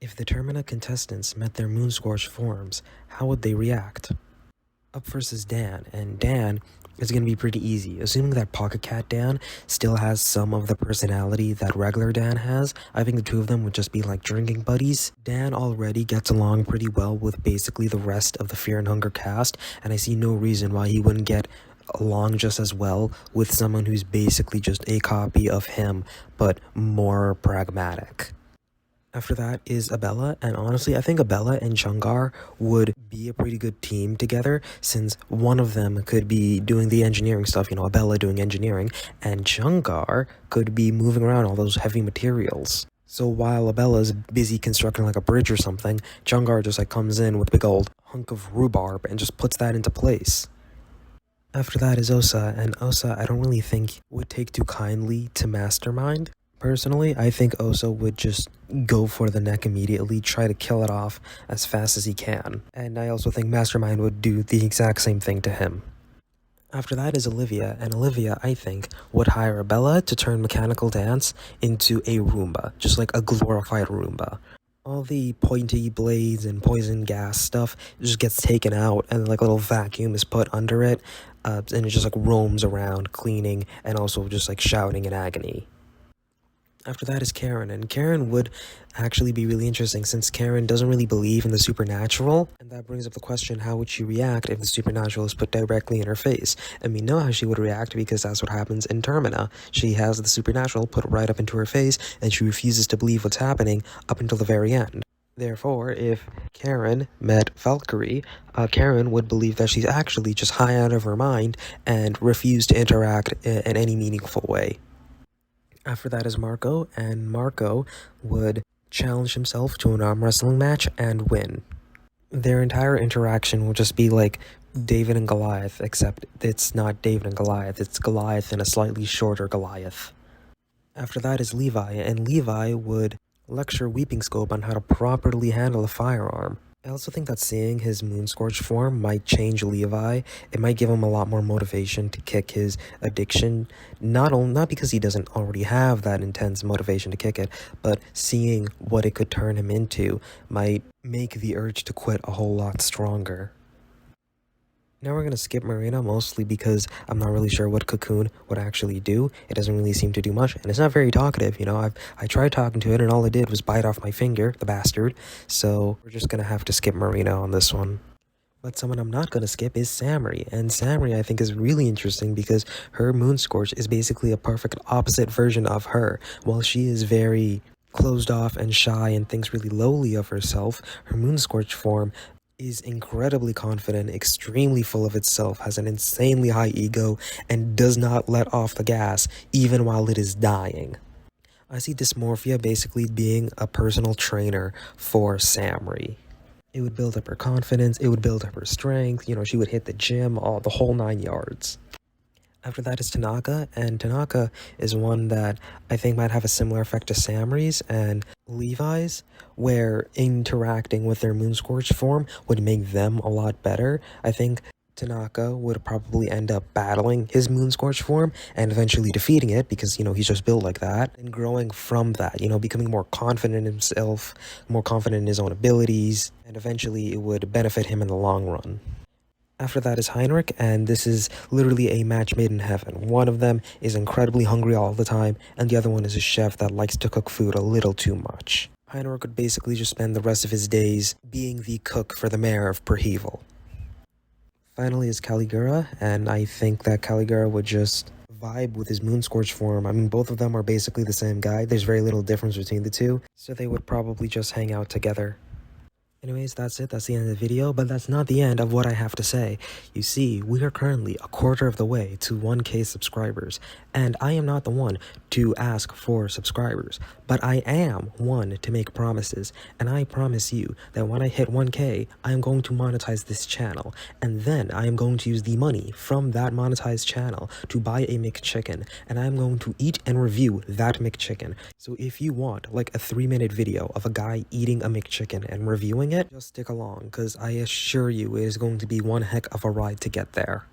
If the Termina contestants met their moonscorched forms, how would they react? Up first is Dan, and Dan is going to be pretty easy. Assuming that Pocket Cat Dan still has some of the personality that regular Dan has, I think the two of them would just be like drinking buddies. Dan already gets along pretty well with basically the rest of the Fear and Hunger cast, and I see no reason why he wouldn't get along just as well with someone who's basically just a copy of him, but more pragmatic. After that is Abella, and honestly, I think Abella and Chungar would be a pretty good team together, since one of them could be doing the engineering stuff, Abella doing engineering, and Chungar could be moving around all those heavy materials. So while Abella's busy constructing like a bridge or something, Chungar just comes in with a big old hunk of rhubarb and just puts that into place. After that is Osa, and Osa I don't really think would take too kindly to Mastermind. Personally, I think Osa would just go for the neck immediately, try to kill it off as fast as he can. And I also think Mastermind would do the exact same thing to him. After that is Olivia, and Olivia, I think, would hire Bella to turn Mechanical Dance into a Roomba, just like a glorified Roomba. All the pointy blades and poison gas stuff just gets taken out, and like a little vacuum is put under it, and it just roams around, cleaning, and also just shouting in agony. After that is Karen, and Karen would actually be really interesting since Karen doesn't really believe in the supernatural, and that brings up the question, how would she react if the supernatural is put directly in her face? And we know how she would react because that's what happens in Termina. She has the supernatural put right up into her face, and she refuses to believe what's happening up until the very end. Therefore, if Karen met Valkyrie, Karen would believe that she's actually just high out of her mind and refuse to interact in any meaningful way. After that is Marco, and Marco would challenge himself to an arm wrestling match and win. Their entire interaction will just be like David and Goliath, except it's not David and Goliath, it's Goliath and a slightly shorter Goliath. After that is Levi, and Levi would lecture Weeping Scope on how to properly handle a firearm. I also think that seeing his moonscorched form might change Levi. It might give him a lot more motivation to kick his addiction, not because he doesn't already have that intense motivation to kick it, but seeing what it could turn him into might make the urge to quit a whole lot stronger. Now we're going to skip Marina, mostly because I'm not really sure what Cocoon would actually do. It doesn't really seem to do much, and it's not very talkative, I tried talking to it, and all it did was bite off my finger, the bastard, so we're just going to have to skip Marina on this one. But someone I'm not going to skip is Samri, and Samri I think is really interesting because her moonscorch is basically a perfect opposite version of her. While she is very closed off and shy and thinks really lowly of herself, her moonscorch form is incredibly confident, extremely full of itself, has an insanely high ego, and does not let off the gas even while it is dying. I see Dysmorphia basically being a personal trainer for Samri. It would build up her confidence, it would build up her strength, she would hit the gym, the whole 9 yards. After that is Tanaka, and Tanaka is one that I think might have a similar effect to Samri's and Levi's, where interacting with their moonscorched form would make them a lot better. I think Tanaka would probably end up battling his moonscorched form and eventually defeating it because, he's just built like that, and growing from that, becoming more confident in himself, more confident in his own abilities, and eventually it would benefit him in the long run. After that is Heinrich, and this is literally a match made in heaven. One of them is incredibly hungry all the time, and the other one is a chef that likes to cook food a little too much. Heinrich would basically just spend the rest of his days being the cook for the mayor of Perhevel. Finally is Caligura, and I think that Caligura would just vibe with his moonscorched form. I mean, both of them are basically the same guy. There's very little difference between the two, so they would probably just hang out together. Anyways, that's it. That's the end of the video, but that's not the end of what I have to say. You see, we are currently a quarter of the way to 1K subscribers, and I am not the one to ask for subscribers, but I am one to make promises, and I promise you that when I hit 1K, I am going to monetize this channel, and then I am going to use the money from that monetized channel to buy a McChicken, and I am going to eat and review that McChicken. So if you want like a 3-minute video of a guy eating a McChicken and reviewing it, just stick along, because I assure you it is going to be one heck of a ride to get there.